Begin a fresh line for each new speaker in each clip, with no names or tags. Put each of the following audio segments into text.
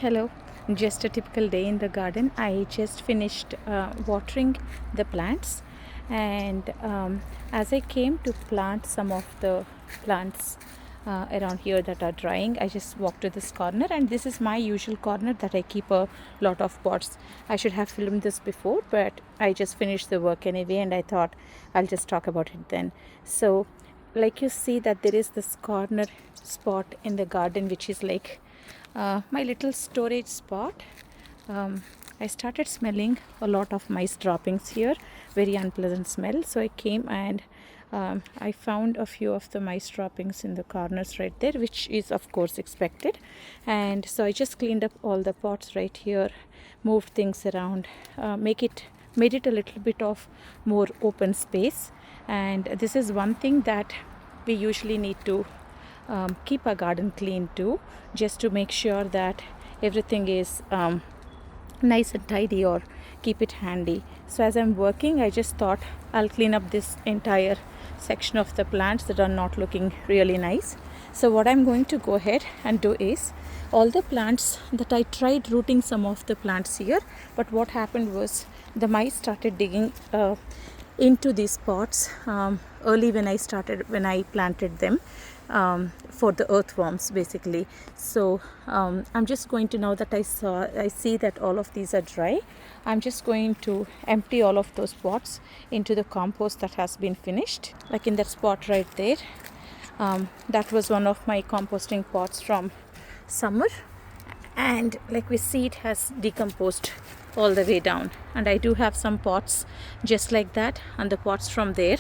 Hello, just a typical day in the garden. I just finished watering the plants, and as I came to plant some of the plants around here that are drying, I just walked to this corner, and this is my usual corner that I keep a lot of pots. I should have filmed this before, but I just finished the work anyway, and I thought I'll just talk about it then. So, like you see that there is this corner spot in the garden which is like my little storage spot. I started smelling a lot of mice droppings here, very unpleasant smell. So I came and I found a few of the mice droppings in the corners right there, which is of course expected. And so I just cleaned up all the pots right here, moved things around, made it a little bit of more open space. And this is one thing that we usually need to keep our garden clean too, just to make sure that everything is nice and tidy, or keep it handy. So as I'm working, I just thought I'll clean up this entire section of the plants that are not looking really nice. So what I'm going to go ahead and do is, all the plants that I tried rooting some of the plants here, but what happened was the mice started digging into these pots early when I planted them, for the earthworms basically. So I'm just going to, now that I see that all of these are dry, I'm just going to empty all of those pots into the compost that has been finished, like in that spot right there. That was one of my composting pots from summer, and like we see, it has decomposed all the way down. And I do have some pots just like that, and the pots from there,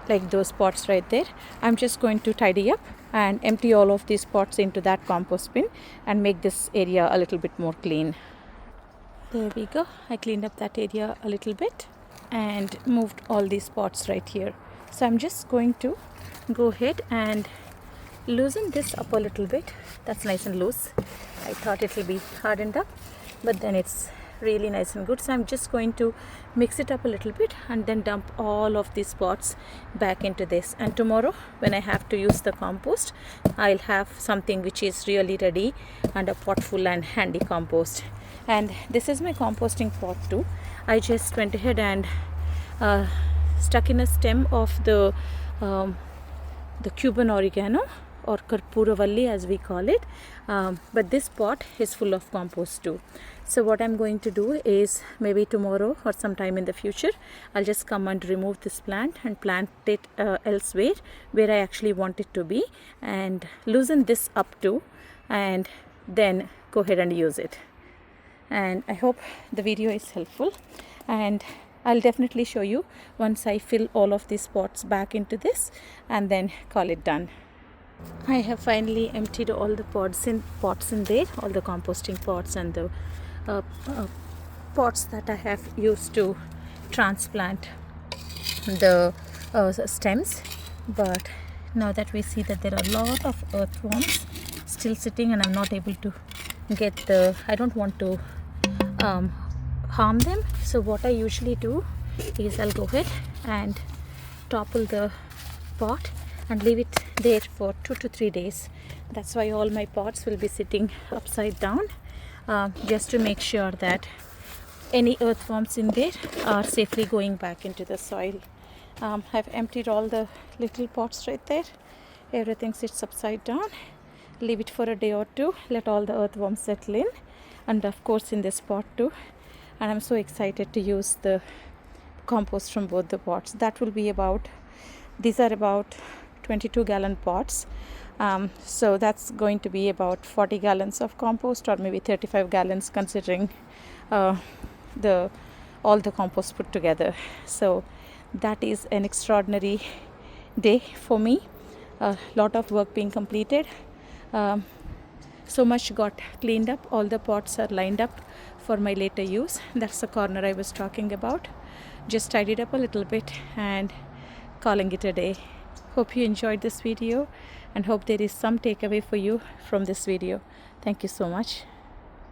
like those pots right there, I'm just going to tidy up and empty all of these pots into that compost bin and make this area a little bit more clean. There we go. I cleaned up that area a little bit and moved all these pots right here. So I'm just going to go ahead and loosen this up a little bit. That's nice and loose. I thought it will be hardened up, but then it's really nice and good. So I'm just going to mix it up a little bit and then dump all of these pots back into this. And tomorrow when I have to use the compost, I'll have something which is really ready and a pot full and handy compost. And this is my composting pot too. I just went ahead and stuck in a stem of the Cuban oregano, or Karpuravalli as we call it, but this pot is full of compost too. So what I'm going to do is, maybe tomorrow or sometime in the future, I'll just come and remove this plant and plant it elsewhere where I actually want it to be, and loosen this up too, and then go ahead and use it. And I hope the video is helpful, and I'll definitely show you once I fill all of these pots back into this and then call it done. I have finally emptied all the pots in there, all the composting pots and the pots that I have used to transplant the stems. But now that we see that there are a lot of earthworms still sitting, and I'm not able to get I don't want to harm them. So what I usually do is, I'll go ahead and topple the pot and leave it there for 2 to 3 days. That's why all my pots will be sitting upside down, just to make sure that any earthworms in there are safely going back into the soil. I've emptied all the little pots right there. Everything sits upside down. Leave it for a day or two, let all the earthworms settle in, and of course in this pot too. And I'm so excited to use the compost from both the pots. That will be these are about 22-gallon pots, so that's going to be about 40 gallons of compost, or maybe 35 gallons considering all the compost put together. So that is an extraordinary day for me. A lot of work being completed. So much got cleaned up. All the pots are lined up for my later use. That's the corner I was talking about. Just tidied up a little bit and calling it a day. Hope you enjoyed this video, and hope there is some takeaway for you from this video. Thank you so much.